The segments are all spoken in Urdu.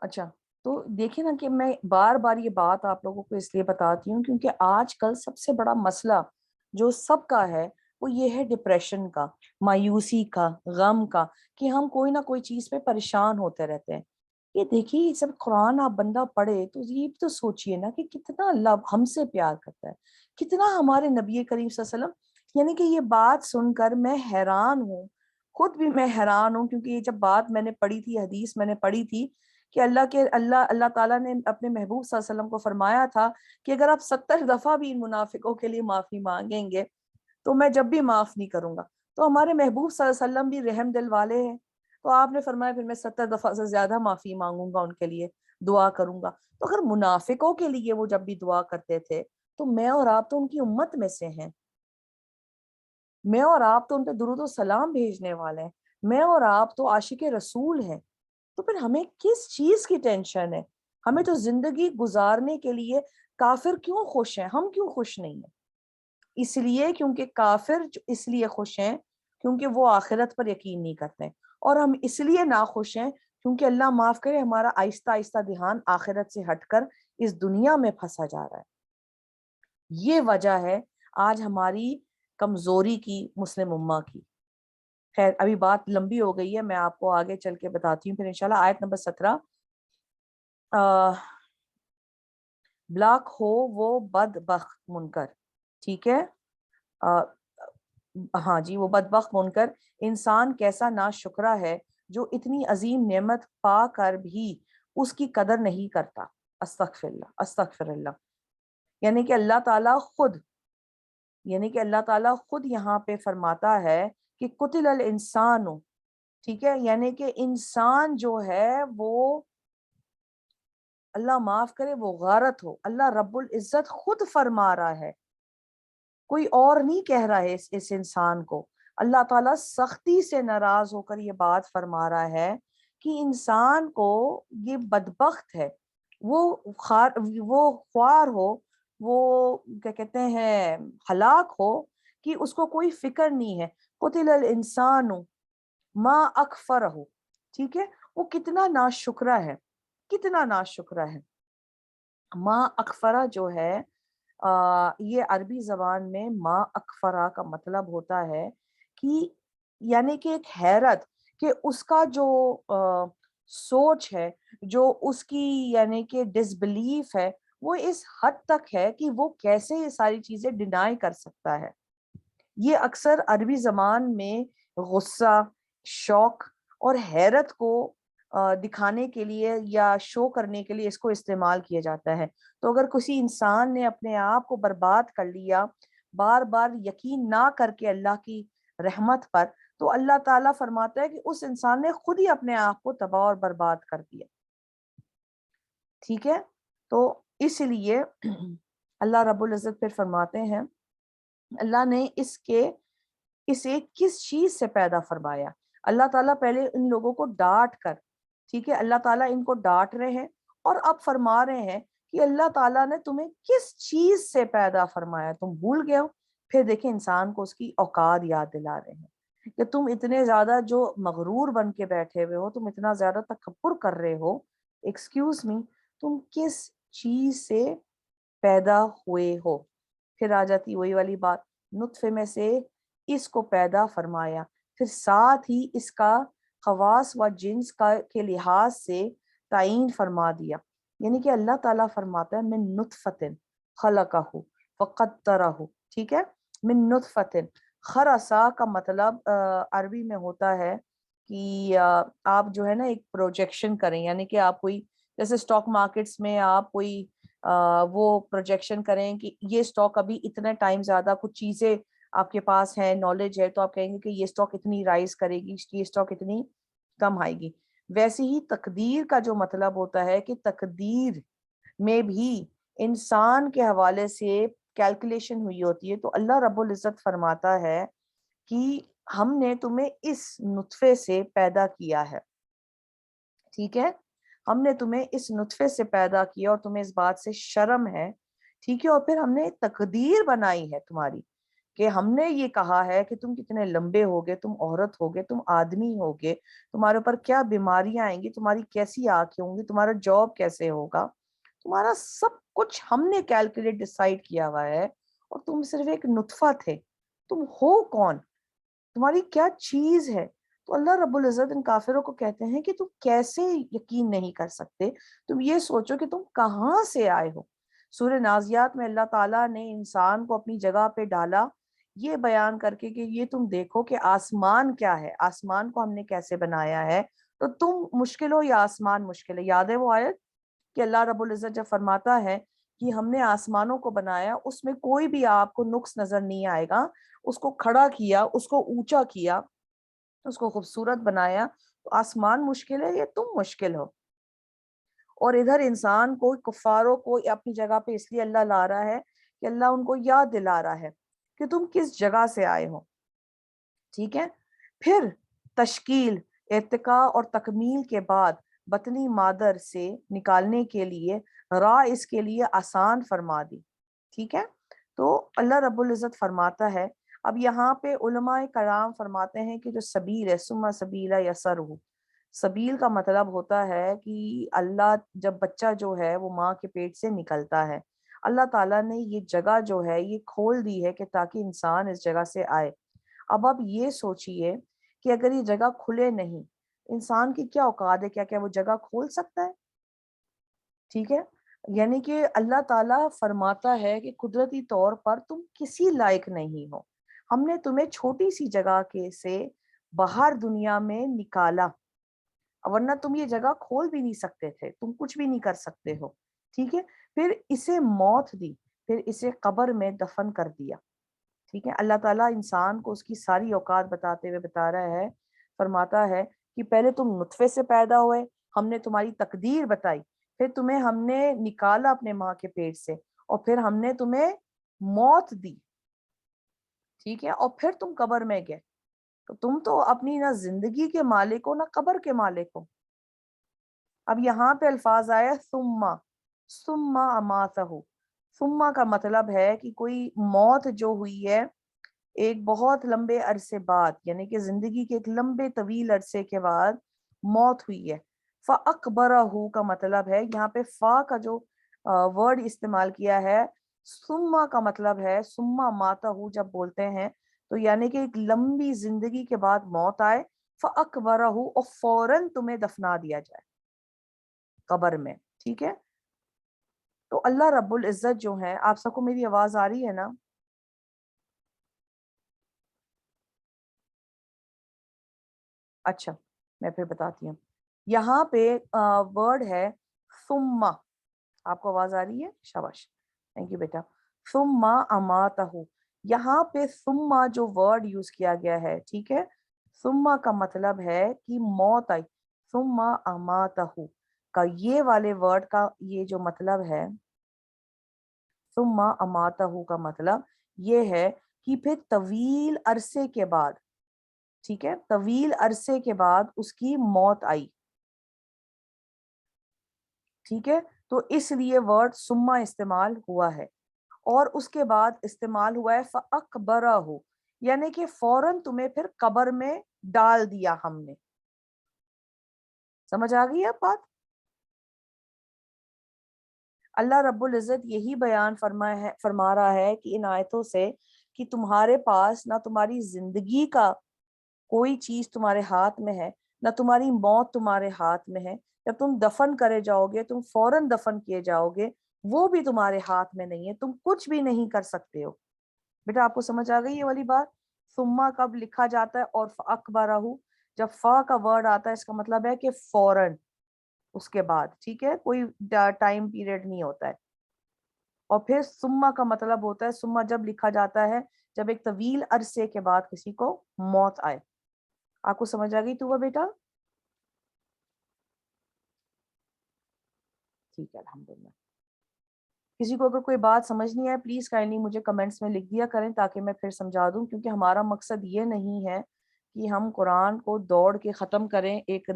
اچھا، تو دیکھیں نا کہ میں بار بار یہ بات آپ لوگوں کو اس لیے بتاتی ہوں کیونکہ آج کل سب سے بڑا مسئلہ جو سب کا ہے وہ یہ ہے ڈپریشن کا، مایوسی کا، غم کا، کہ ہم کوئی نہ کوئی چیز پہ پریشان ہوتے رہتے ہیں۔ یہ دیکھیے، یہ سب قرآن آپ بندہ پڑھے تو یہ تو سوچئے نا کہ کتنا اللہ ہم سے پیار کرتا ہے، کتنا ہمارے نبی کریم صلی اللہ علیہ وسلم، یعنی کہ یہ بات سن کر میں حیران ہوں، خود بھی میں حیران ہوں، کیونکہ یہ جب بات میں نے پڑھی تھی، حدیث میں نے پڑھی تھی کہ اللہ تعالیٰ نے اپنے محبوب صلی اللہ علیہ وسلم کو فرمایا تھا کہ اگر آپ 70 دفعہ بھی ان منافقوں کے لیے معافی مانگیں گے تو میں جب بھی معاف نہیں کروں گا۔ تو ہمارے محبوب صلی اللہ علیہ وسلم بھی رحم دل والے ہیں، تو آپ نے فرمایا پھر میں 70 دفعہ سے زیادہ معافی مانگوں گا، ان کے لیے دعا کروں گا۔ تو اگر منافقوں کے لیے وہ جب بھی دعا کرتے تھے تو میں اور آپ تو ان کی امت میں سے ہیں، میں اور آپ تو ان پہ درود و سلام بھیجنے والے ہیں، میں اور آپ تو عاشق رسول ہیں۔ تو پھر ہمیں کس چیز کی ٹینشن ہے؟ ہمیں تو زندگی گزارنے کے لیے کافر کیوں خوش ہیں، ہم کیوں خوش نہیں ہیں؟ اس لیے کیونکہ کافر اس لیے خوش ہیں کیونکہ وہ آخرت پر یقین نہیں کرتے ہیں، اور ہم اس لیے ناخوش ہیں کیونکہ اللہ معاف کرے ہمارا آہستہ آہستہ دھیان آخرت سے ہٹ کر اس دنیا میں پھنسا جا رہا ہے۔ یہ وجہ ہے آج ہماری کمزوری کی، مسلم امہ کی۔ خیر ابھی بات لمبی ہو گئی ہے، میں آپ کو آگے چل کے بتاتی ہوں پھر انشاءاللہ۔ آیت نمبر 17، بلاک ہو وہ بدبخت منکر، ٹھیک ہے، ہاں جی، وہ بدبخت منکر انسان کیسا ناشکرا ہے جو اتنی عظیم نعمت پا کر بھی اس کی قدر نہیں کرتا۔ استغفر اللہ، استغفر اللہ۔ یعنی کہ اللہ تعالیٰ خود، یعنی کہ اللہ تعالیٰ خود یہاں پہ فرماتا ہے کہ قتل الانسان، ٹھیک ہے، یعنی کہ انسان جو ہے وہ، اللہ معاف کرے، وہ غارت ہو۔ اللہ رب العزت خود فرما رہا ہے، کوئی اور نہیں کہہ رہا ہے اس انسان کو۔ اللہ تعالیٰ سختی سے ناراض ہو کر یہ بات فرما رہا ہے کہ انسان کو یہ بدبخت ہے، وہ خوار ہو، وہ کیا کہتے ہیں، ہلاک ہو، کہ اس کو کوئی فکر نہیں ہے۔ قتل الانسان ما اکفرہ، ٹھیک ہے، وہ کتنا ناشکرا ہے، کتنا ناشکرا ہے۔ ما اکفرہ جو ہے، یہ عربی زبان میں ما اکفرہ کا مطلب ہوتا ہے کہ، یعنی کہ ایک حیرت، کہ اس کا جو سوچ ہے، جو اس کی یعنی کہ ڈس بلیف ہے، وہ اس حد تک ہے کہ وہ کیسے یہ ساری چیزیں ڈینائی کر سکتا ہے۔ یہ اکثر عربی زبان میں غصہ، شوق اور حیرت کو دکھانے کے لیے یا شو کرنے کے لیے اس کو استعمال کیا جاتا ہے۔ تو اگر کسی انسان نے اپنے آپ کو برباد کر لیا، بار بار یقین نہ کر کے اللہ کی رحمت پر، تو اللہ تعالیٰ فرماتا ہے کہ اس انسان نے خود ہی اپنے آپ کو تباہ اور برباد کر دیا، ٹھیک ہے۔ تو اس لیے اللہ رب العزت پھر فرماتے ہیں، اللہ نے اسے کس چیز سے پیدا فرمایا۔ اللہ تعالیٰ پہلے ان لوگوں کو ڈانٹ کر، ٹھیک ہے، اللہ تعالیٰ ان کو ڈانٹ رہے ہیں اور اب فرما رہے ہیں کہ اللہ تعالیٰ نے تمہیں کس چیز سے پیدا فرمایا، تم بھول گئے ہو۔ پھر دیکھیں انسان کو اس کی اوقات یاد دلا رہے ہیں کہ تم اتنے زیادہ جو مغرور بن کے بیٹھے ہوئے ہو، تم اتنا زیادہ تکبر کر رہے ہو، ایکسکیوز می، تم کس چیز سے پیدا ہوئے ہو۔ پھر آ جاتی وہی والی بات، نطفے میں سے اس کو پیدا فرمایا، پھر ساتھ ہی اس کا خواص و جنس کے لحاظ سے تعین فرما دیا۔ یعنی کہ اللہ تعالیٰ فرماتا ہے من نطفۃ خلقہ فقدرہ، ٹھیک ہے، من نطفۃ، خرسا کا مطلب عربی میں ہوتا ہے کہ آپ جو ہے نا ایک پروجیکشن کریں، یعنی کہ آپ کوئی، جیسے سٹاک مارکیٹس میں آپ کوئی وہ پروجیکشن کریں کہ یہ سٹاک ابھی اتنے ٹائم زیادہ، کچھ چیزیں آپ کے پاس ہے، نالج ہے، تو آپ کہیں گے کہ یہ سٹاک اتنی رائز کرے گی، یہ سٹاک اتنی کم آئے گی۔ ویسے ہی تقدیر کا جو مطلب ہوتا ہے کہ تقدیر میں بھی انسان کے حوالے سے کیلکولیشن ہوئی ہوتی ہے۔ تو اللہ رب العزت فرماتا ہے کہ ہم نے تمہیں اس نطفے سے پیدا کیا ہے، ٹھیک ہے، ہم نے تمہیں اس نطفے سے پیدا کیا اور تمہیں اس بات سے شرم ہے، ٹھیک ہے، اور پھر ہم نے تقدیر بنائی ہے تمہاری کہ ہم نے یہ کہا ہے کہ تم کتنے لمبے ہوگے، تم عورت ہوگے، تم آدمی ہوگے، تمہارے اوپر کیا بیماریاں آئیں گی، تمہاری کیسی آنکھیں ہوں گی، تمہارا جاب کیسے ہوگا، تمہارا سب کچھ ہم نے کیلکولیٹ ڈیسائیڈ کیا ہوا ہے، اور تم صرف ایک نطفہ تھے. تم ہو کون، تمہاری کیا چیز ہے؟ تو اللہ رب العزت ان کافروں کو کہتے ہیں کہ تم کیسے یقین نہیں کر سکتے، تم یہ سوچو کہ تم کہاں سے آئے ہو. سورہ نازیات میں اللہ تعالیٰ نے انسان کو اپنی جگہ پہ ڈالا یہ بیان کر کے کہ یہ تم دیکھو کہ آسمان کیا ہے، آسمان کو ہم نے کیسے بنایا ہے، تو تم مشکل ہو یا آسمان مشکل ہے. یاد ہے وہ آیت کہ اللہ رب العزت جب فرماتا ہے کہ ہم نے آسمانوں کو بنایا، اس میں کوئی بھی آپ کو نقص نظر نہیں آئے گا، اس کو کھڑا کیا، اس کو اونچا کیا، اس کو خوبصورت بنایا، تو آسمان مشکل ہے یا تم مشکل ہو. اور ادھر انسان کو، کفاروں کو اپنی جگہ پہ اس لیے اللہ لا رہا ہے کہ اللہ ان کو یاد دلا رہا ہے کہ تم کس جگہ سے آئے ہو. ٹھیک ہے. پھر تشکیل، ارتقاء اور تکمیل کے بعد بطنی مادر سے نکالنے کے لیے راہ اس کے لیے آسان فرما دی. ٹھیک ہے. تو اللہ رب العزت فرماتا ہے، اب یہاں پہ علماء کرام فرماتے ہیں کہ جو سبیل ہے، ثم سبیل یسرہ، سبیل کا مطلب ہوتا ہے کہ اللہ جب بچہ جو ہے وہ ماں کے پیٹ سے نکلتا ہے، اللہ تعالیٰ نے یہ جگہ جو ہے یہ کھول دی ہے کہ تاکہ انسان اس جگہ سے آئے. اب آپ یہ سوچئے کہ اگر یہ جگہ کھلے نہیں، انسان کی کیا اوقات ہے، کیا وہ جگہ کھول سکتا ہے؟ ٹھیک ہے. یعنی کہ اللہ تعالیٰ فرماتا ہے کہ قدرتی طور پر تم کسی لائق نہیں ہو، ہم نے تمہیں چھوٹی سی جگہ کے سے باہر دنیا میں نکالا، ورنہ تم یہ جگہ کھول بھی نہیں سکتے تھے، تم کچھ بھی نہیں کر سکتے ہو. ٹھیک ہے. پھر اسے موت دی، پھر اسے قبر میں دفن کر دیا. ٹھیک ہے. اللہ تعالیٰ انسان کو اس کی ساری اوقات بتاتے ہوئے بتا رہا ہے، فرماتا ہے کہ پہلے تم نطفے سے پیدا ہوئے، ہم نے تمہاری تقدیر بتائی، پھر تمہیں ہم نے نکالا اپنے ماں کے پیٹ سے، اور پھر ہم نے تمہیں موت دی. ٹھیک ہے. اور پھر تم قبر میں گئے، تو تم تو اپنی نہ زندگی کے مالک ہو نہ قبر کے مالک ہو. اب یہاں پہ الفاظ آیا ثم اماتہ. ثم کا مطلب ہے کہ کوئی موت جو ہوئی ہے ایک بہت لمبے عرصے بعد، یعنی کہ زندگی کے ایک لمبے طویل عرصے کے بعد موت ہوئی ہے. فَأَقْبَرَهُ کا مطلب ہے، یہاں پہ فا کا جو ورڈ استعمال کیا ہے، ثم کا مطلب ہے ثم ماتہ جب بولتے ہیں تو یعنی کہ ایک لمبی زندگی کے بعد موت آئے، فَأَقْبَرَهُ اور فوراً تمہیں دفنا دیا جائے قبر میں. ٹھیک ہے. تو اللہ رب العزت جو ہے، آپ سب کو میری آواز آ رہی ہے نا؟ اچھا، میں پھر بتاتی ہوں. یہاں پہ ورڈ ہے ثم. آپ کو آواز آ رہی ہے؟ شاباش، تھینک یو بیٹا. ثم اماتہ. یہاں پہ ثم جو ورڈ یوز کیا گیا ہے، ٹھیک ہے، ثم کا مطلب ہے کہ موت آئی. ثم اماتہ کا یہ والے ورڈ کا یہ جو مطلب ہے، ثم اماتہ کا مطلب یہ ہے کہ پھر طویل عرصے کے بعد، ٹھیک ہے، طویل عرصے کے بعد اس کی موت آئی. ٹھیک ہے. تو اس لیے ورڈ ثم استعمال ہوا ہے، اور اس کے بعد استعمال ہوا ہے فَأَقْبَرَهُ، یعنی کہ فوراً تمہیں پھر قبر میں ڈال دیا ہم نے. سمجھ آ گئی اب بات؟ اللہ رب العزت یہی بیان فرما رہا ہے کہ ان آیتوں سے کہ تمہارے پاس نہ تمہاری زندگی کا کوئی چیز تمہارے ہاتھ میں ہے، نہ تمہاری موت تمہارے ہاتھ میں ہے. جب تم دفن کرے جاؤ گے، تم فوراً دفن کیے جاؤ گے، وہ بھی تمہارے ہاتھ میں نہیں ہے، تم کچھ بھی نہیں کر سکتے ہو. بیٹا آپ کو سمجھ آ گئی یہ والی بات؟ ثم کب لکھا جاتا ہے اور اکبرہ، جب فا کا ورڈ آتا ہے اس کا مطلب ہے کہ فوراً اس کے بعد. ٹھیک ہے. کوئی ٹائم پیریڈ نہیں ہوتا ہے. اور پھر ثم کا مطلب ہوتا ہے، ثم جب لکھا جاتا ہے جب ایک طویل عرصے کے بعد کسی کو موت آئے. آپ کو سمجھ آ گئی تو بیٹا؟ ٹھیک ہے، الحمدللہ. کسی کو اگر کوئی بات سمجھ نہیں آئے پلیز کائنڈلی مجھے کمنٹس میں لکھ دیا کریں تاکہ میں پھر سمجھا دوں، کیونکہ ہمارا مقصد یہ نہیں ہے کہ ہم قرآن کو دوڑ کے ختم کریں ایک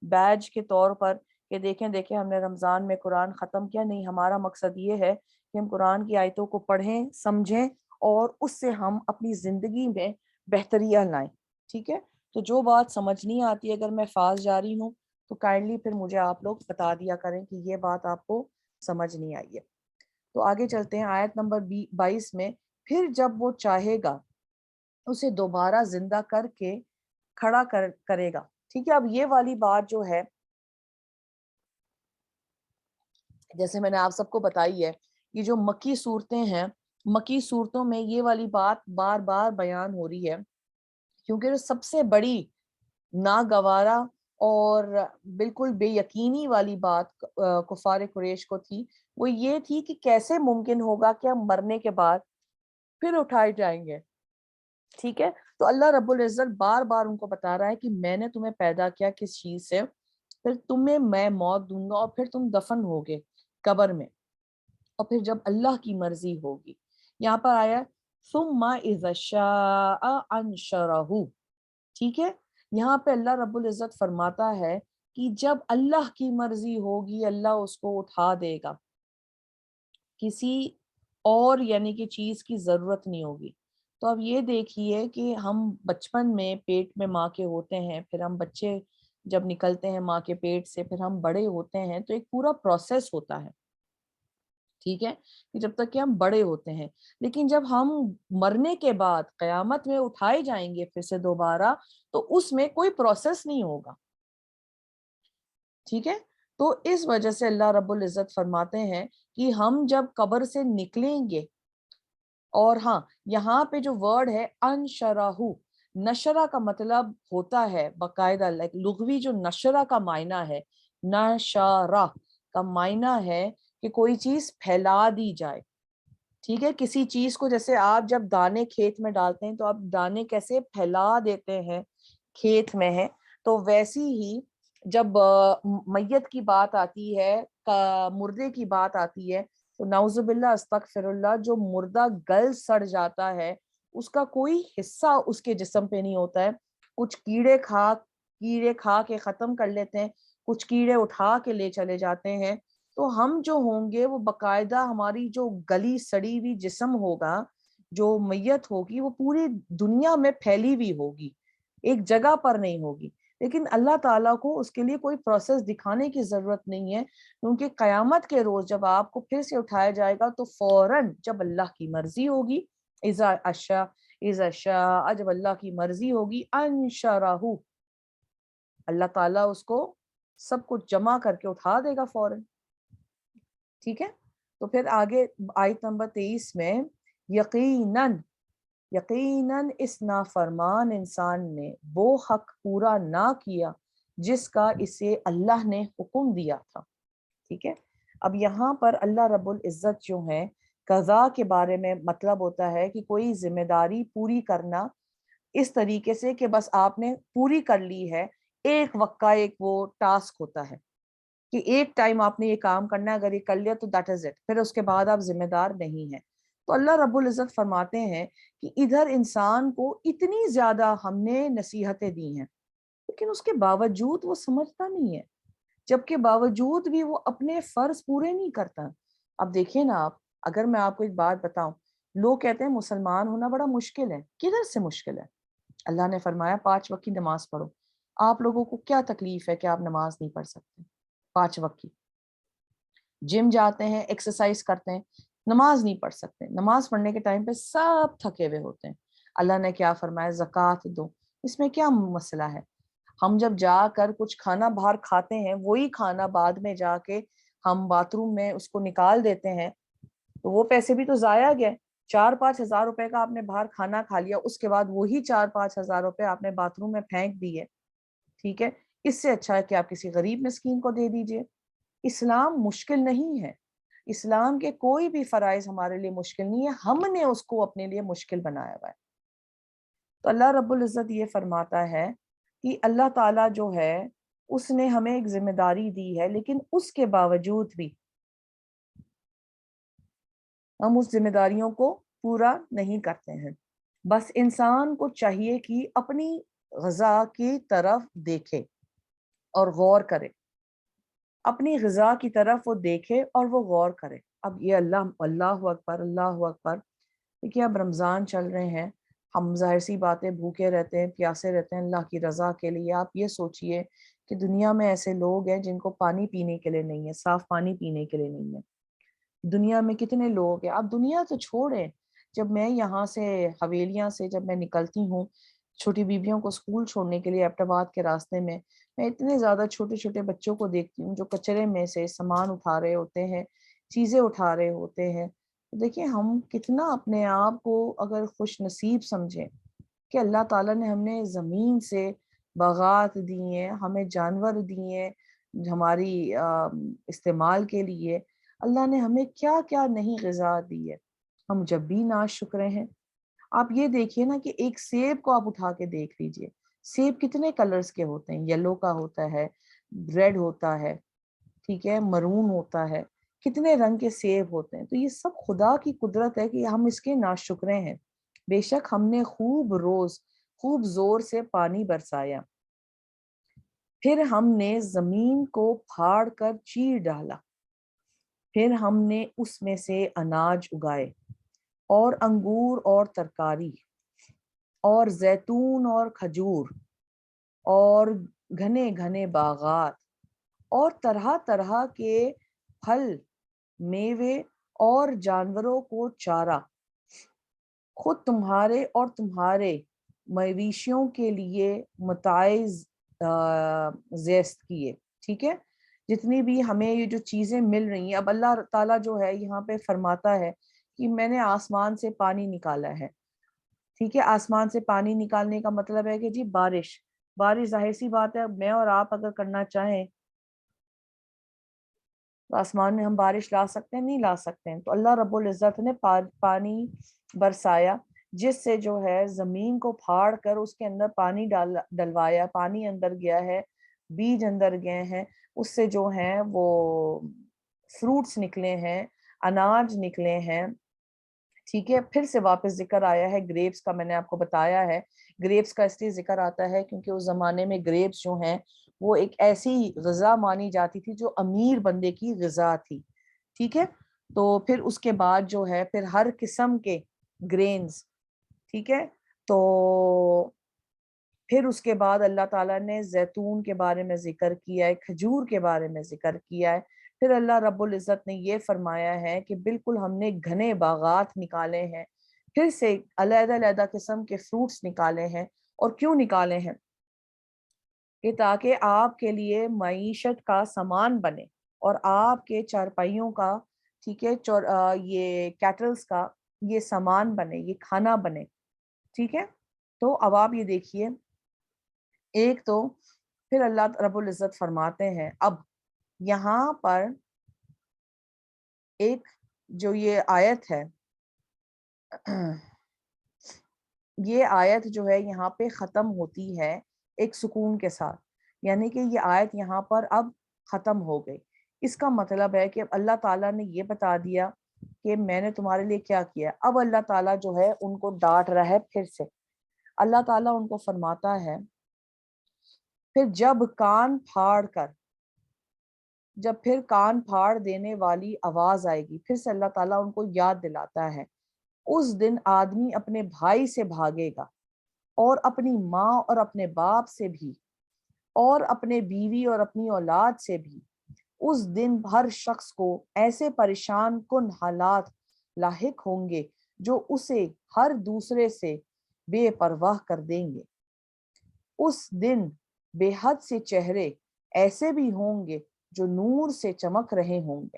بیج کے طور پر کہ دیکھیں ہم نے رمضان میں قرآن ختم کیا. نہیں، ہمارا مقصد یہ ہے کہ ہم قرآن کی آیتوں کو پڑھیں، سمجھیں اور اس سے ہم اپنی زندگی میں بہتریاں لائیں. ٹھیک ہے, تو جو بات سمجھ نہیں آتی اگر میں فاس جاری ہوں تو کائنڈلی پھر مجھے آپ لوگ بتا دیا کریں کہ یہ بات آپ کو سمجھ نہیں آئی ہے. تو آگے چلتے ہیں آیت نمبر 22 میں. پھر جب وہ چاہے گا اسے دوبارہ زندہ کر کے کھڑا کرے گا. ٹھیک ہے, اب یہ والی بات جو ہے جیسے میں نے آپ سب کو بتائی ہے, یہ جو مکی صورتیں ہیں, مکی صورتوں میں یہ والی بات بار بار بیان ہو رہی ہے, کیونکہ جو سب سے بڑی ناگوارا اور بالکل بے یقینی والی بات کفار قریش کو تھی, وہ یہ تھی کہ کیسے ممکن ہوگا کہ ہم مرنے کے بعد پھر اٹھائے جائیں گے. ٹھیک ہے, تو اللہ رب العزت بار بار ان کو بتا رہا ہے کہ میں نے تمہیں پیدا کیا کس چیز سے, پھر تمہیں میں موت دوں گا اور پھر تم دفن ہوگے قبر میں, اور پھر جب اللہ کی مرضی ہوگی. یہاں پر آیا ثم اذا شاء انشرہ. ٹھیک ہے, یہاں پہ اللہ رب العزت فرماتا ہے کہ جب اللہ کی مرضی ہوگی اللہ اس کو اٹھا دے گا, کسی اور یعنی کہ چیز کی ضرورت نہیں ہوگی. تو اب یہ دیکھیے کہ ہم بچپن میں پیٹ میں ماں کے ہوتے ہیں, پھر ہم بچے جب نکلتے ہیں ماں کے پیٹ سے, پھر ہم بڑے ہوتے ہیں, تو ایک پورا پروسیس ہوتا ہے. ٹھیک ہے, کہ جب تک کہ ہم بڑے ہوتے ہیں, لیکن جب ہم مرنے کے بعد قیامت میں اٹھائے جائیں گے پھر سے دوبارہ, تو اس میں کوئی پروسیس نہیں ہوگا. ٹھیک ہے, تو اس وجہ سے اللہ رب العزت فرماتے ہیں کہ ہم جب قبر سے نکلیں گے, اور ہاں یہاں پہ جو ورڈ ہے انشرہ, نشرہ کا مطلب ہوتا ہے باقاعدہ لغوی جو نشرہ کا معنی ہے, نشرہ کا معنی ہے کہ کوئی چیز پھیلا دی جائے. ٹھیک ہے, کسی چیز کو جیسے آپ جب دانے کھیت میں ڈالتے ہیں تو آپ دانے کیسے پھیلا دیتے ہیں کھیت میں ہے, تو ویسی ہی جب میت کی بات آتی ہے, مردے کی بات آتی ہے, تو نعوذ باللہ استغفر اللہ, جو مردہ گل سڑ جاتا ہے اس کا کوئی حصہ اس کے جسم پہ نہیں ہوتا ہے. کچھ کیڑے کھا کے ختم کر لیتے ہیں, کچھ کیڑے اٹھا کے لے چلے جاتے ہیں. تو ہم جو ہوں گے وہ باقاعدہ ہماری جو گلی سڑی ہوئی جسم ہوگا, جو میت ہوگی, وہ پوری دنیا میں پھیلی ہوئی ہوگی, ایک جگہ پر نہیں ہوگی. لیکن اللہ تعالیٰ کو اس کے لیے کوئی پروسیس دکھانے کی ضرورت نہیں ہے, کیونکہ قیامت کے روز جب آپ کو پھر سے اٹھایا جائے گا تو فوراً جب اللہ کی مرضی ہوگی, اذا شاء, جب اللہ کی مرضی ہوگی, انشرہ, اللہ تعالیٰ اس کو سب کچھ جمع کر کے اٹھا دے گا فوراً. ٹھیک ہے, تو پھر آگے آیت نمبر 23 میں یقیناً اس نافرمان انسان نے وہ حق پورا نہ کیا جس کا اسے اللہ نے حکم دیا تھا. ٹھیک ہے, اب یہاں پر اللہ رب العزت جو ہے قضاء کے بارے میں مطلب ہوتا ہے کہ کوئی ذمہ داری پوری کرنا اس طریقے سے کہ بس آپ نے پوری کر لی ہے, ایک وقت کا ایک وہ ٹاسک ہوتا ہے کہ ایک ٹائم آپ نے یہ کام کرنا ہے, اگر یہ کر لیا تو دیٹ از اٹ, پھر اس کے بعد آپ ذمہ دار نہیں ہیں. تو اللہ رب العزت فرماتے ہیں کہ ادھر انسان کو اتنی زیادہ ہم نے نصیحتیں دی ہیں, لیکن اس کے باوجود وہ سمجھتا نہیں ہے, جبکہ باوجود بھی وہ اپنے فرض پورے نہیں کرتا. اب دیکھیں نا آپ, اگر میں آپ کو ایک بات بتاؤں, لوگ کہتے ہیں مسلمان ہونا بڑا مشکل ہے. کدھر سے مشکل ہے؟ اللہ نے فرمایا 5 وقت کی نماز پڑھو. آپ لوگوں کو کیا تکلیف ہے کہ آپ نماز نہیں پڑھ سکتے 5 وقت کی؟ جم جاتے ہیں, ایکسرسائز کرتے ہیں, نماز نہیں پڑھ سکتے. نماز پڑھنے کے ٹائم پہ سب تھکے ہوئے ہوتے ہیں. اللہ نے کیا فرمایا, زکوٰۃ دو. اس میں کیا مسئلہ ہے؟ ہم جب جا کر کچھ کھانا باہر کھاتے ہیں, وہی کھانا بعد میں جا کے ہم باتھ روم میں اس کو نکال دیتے ہیں, تو وہ پیسے بھی تو ضائع گئے. 4-5 ہزار روپے کا آپ نے باہر کھانا کھا لیا, اس کے بعد وہی 4-5 ہزار روپے آپ نے باتھ روم میں پھینک دیے. ٹھیک ہے, اس سے اچھا ہے کہ آپ کسی غریب مسکین کو دے دیجئے. اسلام مشکل نہیں ہے, اسلام کے کوئی بھی فرائض ہمارے لیے مشکل نہیں ہے, ہم نے اس کو اپنے لیے مشکل بنایا ہوا ہے. تو اللہ رب العزت یہ فرماتا ہے کہ اللہ تعالیٰ جو ہے اس نے ہمیں ایک ذمہ داری دی ہے, لیکن اس کے باوجود بھی ہم اس ذمہ داریوں کو پورا نہیں کرتے ہیں. بس انسان کو چاہیے کہ اپنی غذا کی طرف دیکھے اور غور کرے, اپنی غذا کی طرف وہ دیکھے اور وہ غور کرے. اب یہ اللہ اکبر اللہ اکبر, دیکھیے اب رمضان چل رہے ہیں، ہم ظاہر سی باتیں بھوکے رہتے ہیں، پیاسے رہتے ہیں اللہ کی رضا کے لیے۔ آپ یہ سوچئے کہ دنیا میں ایسے لوگ ہیں جن کو پانی پینے کے لیے نہیں ہے، صاف پانی پینے کے لیے نہیں ہے۔ دنیا میں کتنے لوگ ہیں، آپ دنیا تو چھوڑیں، جب میں یہاں سے حویلیاں سے جب میں نکلتی ہوں چھوٹی بیبیوں کو اسکول چھوڑنے کے لیے ایبٹ آباد کے راستے میں اتنے زیادہ چھوٹے چھوٹے بچوں کو دیکھتی ہوں جو کچرے میں سے سامان اٹھا رہے ہوتے ہیں، چیزیں اٹھا رہے ہوتے ہیں۔ دیکھیں ہم کتنا اپنے آپ کو اگر خوش نصیب سمجھیں کہ اللہ تعالیٰ نے ہمیں زمین سے باغات دی ہیں، ہمیں جانور دیے ہیں ہماری استعمال کے لیے، اللہ نے ہمیں کیا کیا نہیں غذا دی ہے، ہم جب بھی ناشکرے ہیں۔ آپ یہ دیکھیے نا کہ ایک سیب کو آپ اٹھا کے دیکھ لیجئے، سیب کتنے کلرز کے ہوتے ہیں، یلو کا ہوتا ہے، ریڈ ہوتا ہے، ٹھیک ہے، مرون ہوتا ہے، کتنے رنگ کے سیب ہوتے ہیں۔ تو یہ سب خدا کی قدرت ہے کہ ہم اس کے ناشکرے ہیں۔ بے شک ہم نے خوب زور سے پانی برسایا، پھر ہم نے زمین کو پھاڑ کر چیر ڈالا، پھر ہم نے اس میں سے اناج اگائے اور انگور اور ترکاری اور زیتون اور کھجور اور گھنے گھنے باغات اور طرح طرح کے پھل میوے اور جانوروں کو چارہ، خود تمہارے اور تمہارے مویشیوں کے لیے متاع زیست کیے، ٹھیک ہے۔ جتنی بھی ہمیں یہ جو چیزیں مل رہی ہیں، اب اللہ تعالیٰ جو ہے یہاں پہ فرماتا ہے کہ میں نے آسمان سے پانی نکالا ہے، ٹھیک ہے۔ آسمان سے پانی نکالنے کا مطلب ہے کہ جی بارش ظاہر سی بات ہے، میں اور آپ اگر کرنا چاہیں تو آسمان میں ہم بارش لا سکتے ہیں؟ نہیں لا سکتے ہیں۔ تو اللہ رب العزت نے پانی برسایا، جس سے جو ہے زمین کو پھاڑ کر اس کے اندر پانی ڈلوایا، پانی اندر گیا ہے، بیج اندر گئے ہیں، اس سے جو ہیں وہ فروٹس نکلے ہیں، اناج نکلے ہیں، ٹھیک ہے۔ پھر سے واپس ذکر آیا ہے گریپس کا، میں نے آپ کو بتایا ہے گریپس کا اس لیے ذکر آتا ہے کیونکہ اس زمانے میں گریپس جو ہیں وہ ایک ایسی غذا مانی جاتی تھی جو امیر بندے کی غذا تھی، ٹھیک ہے۔ تو پھر اس کے بعد جو ہے پھر ہر قسم کے گرینز، ٹھیک ہے۔ تو پھر اس کے بعد اللہ تعالیٰ نے زیتون کے بارے میں ذکر کیا ہے، کھجور کے بارے میں ذکر کیا ہے۔ پھر اللہ رب العزت نے یہ فرمایا ہے کہ بالکل ہم نے گھنے باغات نکالے ہیں، پھر سے علیحدہ علیحدہ قسم کے فروٹس نکالے ہیں۔ اور کیوں نکالے ہیں؟ کہ تاکہ آپ کے لیے معیشت کا سامان بنے اور آپ کے چارپائیوں کا، ٹھیک ہے، یہ کیٹلز کا یہ سامان بنے، یہ کھانا بنے، ٹھیک ہے۔ تو اب آپ یہ دیکھیے، ایک تو پھر اللہ رب العزت فرماتے ہیں اب یہاں پر ایک جو یہ آیت ہے، یہ آیت جو ہے یہاں پہ ختم ہوتی ہے ایک سکون کے ساتھ، یعنی کہ یہ آیت یہاں پر اب ختم ہو گئی۔ اس کا مطلب ہے کہ اب اللہ تعالیٰ نے یہ بتا دیا کہ میں نے تمہارے لیے کیا کیا۔ اب اللہ تعالیٰ جو ہے ان کو ڈانٹ رہا ہے پھر سے۔ اللہ تعالیٰ ان کو فرماتا ہے پھر جب کان پھاڑ دینے والی آواز آئے گی، پھر سے اللہ تعالیٰ ان کو یاد دلاتا ہے اس دن آدمی اپنے بھائی سے بھاگے گا اور اپنی ماں اور اپنے باپ سے بھی اور اپنے بیوی اور اپنی اولاد سے بھی۔ اس دن ہر شخص کو ایسے پریشان کن حالات لاحق ہوں گے جو اسے ہر دوسرے سے بے پرواہ کر دیں گے۔ اس دن بے حد سے چہرے ایسے بھی ہوں گے جو نور سے چمک رہے ہوں گے۔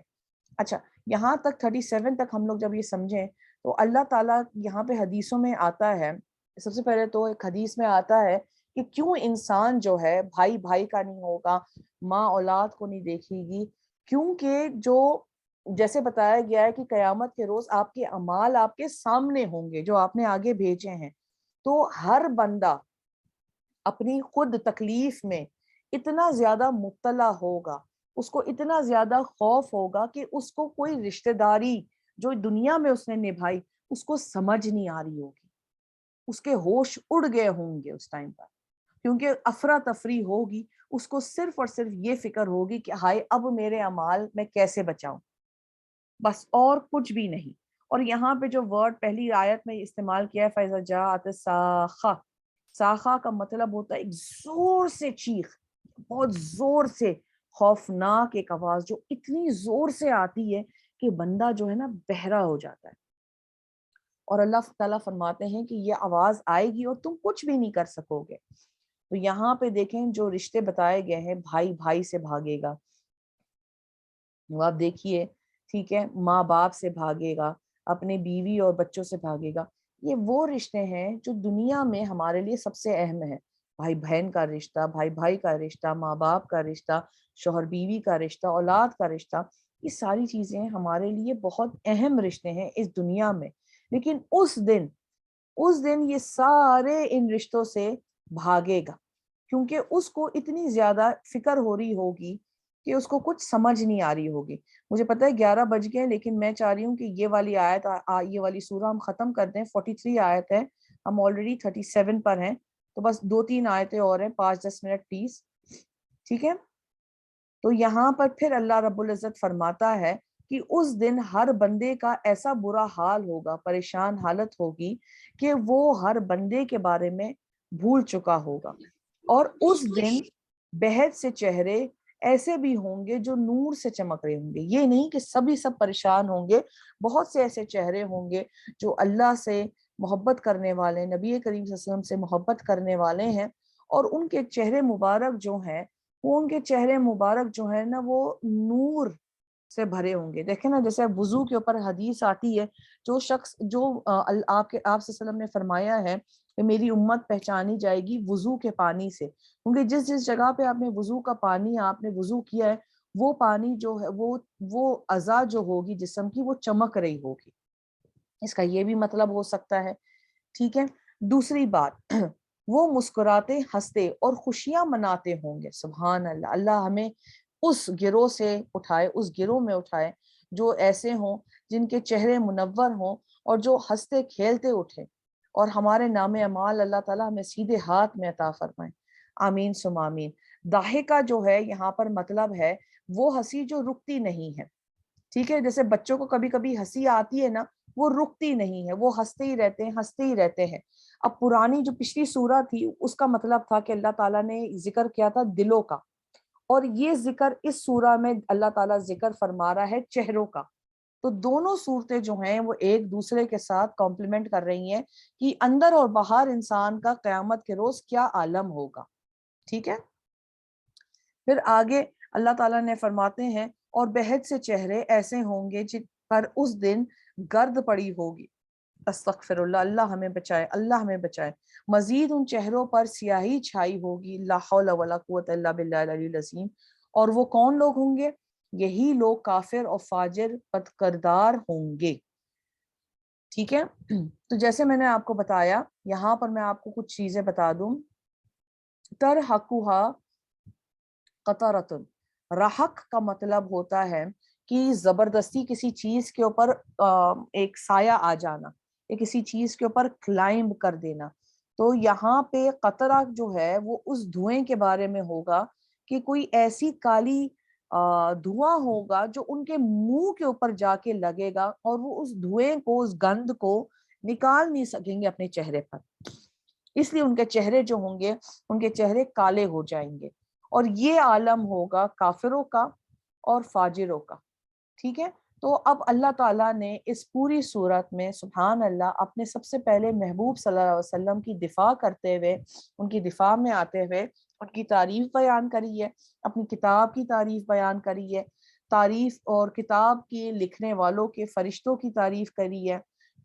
اچھا، یہاں تک 37 تک ہم لوگ جب یہ سمجھیں تو اللہ تعالیٰ یہاں پہ حدیثوں میں آتا ہے، سب سے پہلے تو ایک حدیث میں آتا ہے کہ کیوں انسان جو ہے بھائی بھائی کا نہیں ہوگا، ماں اولاد کو نہیں دیکھے گی، کیونکہ جو جیسے بتایا گیا ہے کہ قیامت کے روز آپ کے اعمال آپ کے سامنے ہوں گے جو آپ نے آگے بھیجے ہیں۔ تو ہر بندہ اپنی خود تکلیف میں اتنا زیادہ مبتلا ہوگا، اس کو اتنا زیادہ خوف ہوگا کہ اس کو کوئی رشتہ داری جو دنیا میں اس نے نبھائی اس کو سمجھ نہیں آ رہی ہوگی، اس کے ہوش اڑ گئے ہوں گے اس ٹائم پر، کیونکہ افراتفری ہوگی، اس کو صرف اور صرف یہ فکر ہوگی کہ ہائے اب میرے اعمال میں کیسے بچاؤں، بس اور کچھ بھی نہیں۔ اور یہاں پہ جو ورڈ پہلی آیت میں استعمال کیا ہے فَإِذَا جَاءَتِ الصَّاخَّةُ، ساخہ کا مطلب ہوتا ہے ایک زور سے چیخ، بہت زور سے خوفناک ایک آواز جو اتنی زور سے آتی ہے کہ بندہ جو ہے نا بہرا ہو جاتا ہے. اور اللہ تعالیٰ فرماتے ہیں کہ یہ آواز آئے گی اور تم کچھ بھی نہیں کر سکو گے. تو یہاں پہ دیکھیں جو رشتے بتائے گئے ہیں، بھائی بھائی سے بھاگے گا، وہ آپ دیکھیے، ٹھیک ہے، ماں باپ سے بھاگے گا، اپنے بیوی اور بچوں سے بھاگے گا. یہ وہ رشتے ہیں جو دنیا میں ہمارے لیے سب سے اہم ہے. بھائی بہن کا رشتہ، بھائی بھائی کا رشتہ، ماں باپ کا رشتہ، شوہر بیوی کا رشتہ، اولاد کا رشتہ، یہ ساری چیزیں ہمارے لیے بہت اہم رشتے ہیں اس دنیا میں. لیکن اس دن یہ سارے ان رشتوں سے بھاگے گا، کیونکہ اس کو اتنی زیادہ فکر ہو رہی ہوگی کہ اس کو کچھ سمجھ نہیں آ رہی ہوگی. مجھے پتہ ہے 11 بج گئے، لیکن میں چاہ رہی ہوں کہ یہ والی آیت، یہ والی سورہ ہم ختم کر دیں. 43 آیت ہے، ہم آلریڈی 37 پر ہیں، تو بس 2-3 آیتیں اور ہیں، 5-10 منٹ پلیز. ٹھیک ہے. تو یہاں پر پھر اللہ رب العزت فرماتا ہے کہ اس دن ہر بندے کا ایسا برا حال ہوگا، پریشان حالت ہوگی کہ وہ ہر بندے کے بارے میں بھول چکا ہوگا. اور اس دن بہت سے چہرے ایسے بھی ہوں گے جو نور سے چمک رہے ہوں گے. یہ نہیں کہ سب پریشان ہوں گے، بہت سے ایسے چہرے ہوں گے جو اللہ سے محبت کرنے والے، نبی کریم صلی اللہ علیہ وسلم سے محبت کرنے والے ہیں، اور ان کے چہرے مبارک جو ہیں وہ ان کے چہرے مبارک جو ہے نا وہ نور سے بھرے ہوں گے. دیکھیں نا، جیسے وضو کے اوپر حدیث آتی ہے، جو شخص جو آپ صلی اللہ علیہ وسلم نے فرمایا ہے کہ میری امت پہچانی جائے گی وضو کے پانی سے، کیونکہ جس جگہ پہ آپ نے وضو کا پانی آپ نے وضو کیا ہے، وہ پانی جو ہے وہ اعضاء جو ہوگی جسم کی وہ چمک رہی ہوگی. اس کا یہ بھی مطلب ہو سکتا ہے. ٹھیک ہے. دوسری بات، وہ مسکراتے ہنستے اور خوشیاں مناتے ہوں گے. سبحان اللہ. اللہ ہمیں اس گروہ سے اٹھائے، اس گروہ میں اٹھائے جو ایسے ہوں جن کے چہرے منور ہوں اور جو ہنستے کھیلتے اٹھے، اور ہمارے نام اعمال اللہ تعالیٰ ہمیں سیدھے ہاتھ میں عطا فرمائے. آمین سم آمین. ضاحکہ جو ہے یہاں پر مطلب ہے وہ ہنسی جو رکتی نہیں ہے. ٹھیک ہے. جیسے بچوں کو کبھی کبھی ہنسی آتی ہے نا، وہ رکتی نہیں ہے، وہ ہنستے ہی رہتے ہیں، ہنستے ہی رہتے ہیں. اب پرانی جو پچھلی سورہ تھی اس کا مطلب تھا کہ اللہ تعالیٰ نے ذکر کیا تھا دلوں کا، اور یہ ذکر اس سورہ میں اللہ تعالیٰ ذکر فرما رہا ہے چہروں کا. تو دونوں صورتیں جو ہیں وہ ایک دوسرے کے ساتھ کمپلیمنٹ کر رہی ہیں کہ اندر اور باہر انسان کا قیامت کے روز کیا عالم ہوگا. ٹھیک ہے. پھر آگے اللہ تعالیٰ نے فرماتے ہیں اور بہت سے چہرے ایسے ہوں گے جن پر اس دن گرد پڑی ہوگی. استغفر اللہ. اللہ ہمیں بچائے، اللہ ہمیں بچائے. مزید ان چہروں پر سیاہی چھائی ہوگی. لا حول ولا قوت الا باللہ العلی العظیم. اور وہ کون لوگ ہوں گے؟ یہی لوگ کافر اور فاجر بدکردار ہوں گے. ٹھیک ہے. تو جیسے میں نے آپ کو بتایا، یہاں پر میں آپ کو کچھ چیزیں بتا دوں. ترحقھا قطرۃ، رحق کا مطلب ہوتا ہے کہ زبردستی کسی چیز کے اوپر ایک سایہ آ جانا، یا کسی چیز کے اوپر کلائمب کر دینا. تو یہاں پہ قطرہ جو ہے وہ اس دھوئیں کے بارے میں ہوگا کہ کوئی ایسی کالی دھواں ہوگا جو ان کے منہ کے اوپر جا کے لگے گا، اور وہ اس دھوئیں کو، اس گند کو نکال نہیں سکیں گے اپنے چہرے پر. اس لیے ان کے چہرے جو ہوں گے، ان کے چہرے کالے ہو جائیں گے. اور یہ عالم ہوگا کافروں کا اور فاجروں کا. ٹھیک ہے. تو اب اللہ تعالیٰ نے اس پوری صورت میں سبحان اللہ اپنے سب سے پہلے محبوب صلی اللہ علیہ وسلم کی دفاع کرتے ہوئے، ان کی دفاع میں آتے ہوئے ان کی تعریف بیان کری ہے، اپنی کتاب کی تعریف بیان کری ہے، تعریف اور کتاب کے لکھنے والوں کے فرشتوں کی تعریف کری ہے.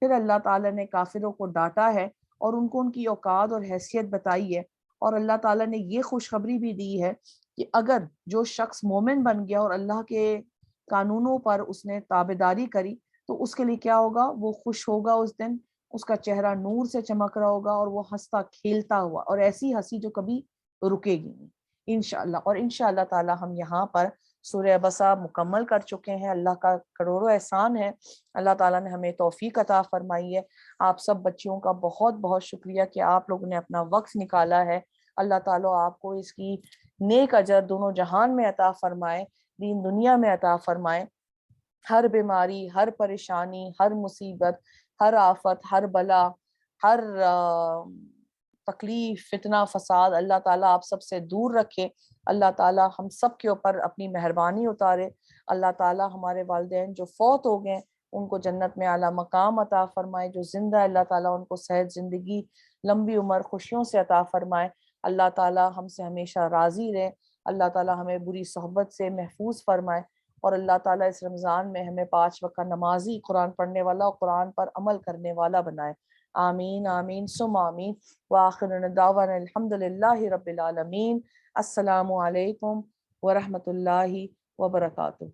پھر اللہ تعالیٰ نے کافروں کو ڈانٹا ہے اور ان کو ان کی اوقات اور حیثیت بتائی ہے. اور اللہ تعالیٰ نے یہ خوشخبری بھی دی ہے کہ اگر جو شخص مومن بن گیا اور اللہ کے قانونوں پر اس نے تابعداری کری تو اس کے لیے کیا ہوگا؟ وہ خوش ہوگا. اس دن اس کا چہرہ نور سے چمک رہا ہوگا اور وہ ہنستا کھیلتا ہوا، اور ایسی ہنسی جو کبھی رکے گی نہیں انشاءاللہ. اور انشاءاللہ تعالی ہم یہاں پر سورہ عبسہ مکمل کر چکے ہیں. اللہ کا کروڑوں احسان ہے، اللہ تعالیٰ نے ہمیں توفیق عطا فرمائی ہے. آپ سب بچیوں کا بہت بہت شکریہ کہ آپ لوگوں نے اپنا وقت نکالا ہے. اللہ تعالیٰ آپ کو اس کی نیک اجر دونوں جہان میں عطا فرمائے، دین دنیا میں عطا فرمائے. ہر بیماری، ہر پریشانی، ہر مصیبت، ہر آفت، ہر بلا، ہر تکلیف، فتنہ، فساد اللہ تعالیٰ آپ سب سے دور رکھے۔ اللہ تعالیٰ ہم سب کے اوپر اپنی مہربانی اتارے۔ اللہ تعالیٰ ہمارے والدین جو فوت ہو گئے ان کو جنت میں اعلیٰ مقام عطا فرمائے، جو زندہ ہے اللہ تعالیٰ ان کو صحت، زندگی، لمبی عمر، خوشیوں سے عطا فرمائے۔ اللہ تعالیٰ ہم سے ہمیشہ راضی رہے۔ اللہ تعالیٰ ہمیں بری صحبت سے محفوظ فرمائے، اور اللہ تعالیٰ اس رمضان میں ہمیں 5 وقت نمازی، قرآن پڑھنے والا اور قرآن پر عمل کرنے والا بنائے۔ آمین آمین ثم آمین۔ وآخر دعوانا الحمد للہ رب العالمین۔ السلام علیکم ورحمۃ اللہ وبرکاتہ۔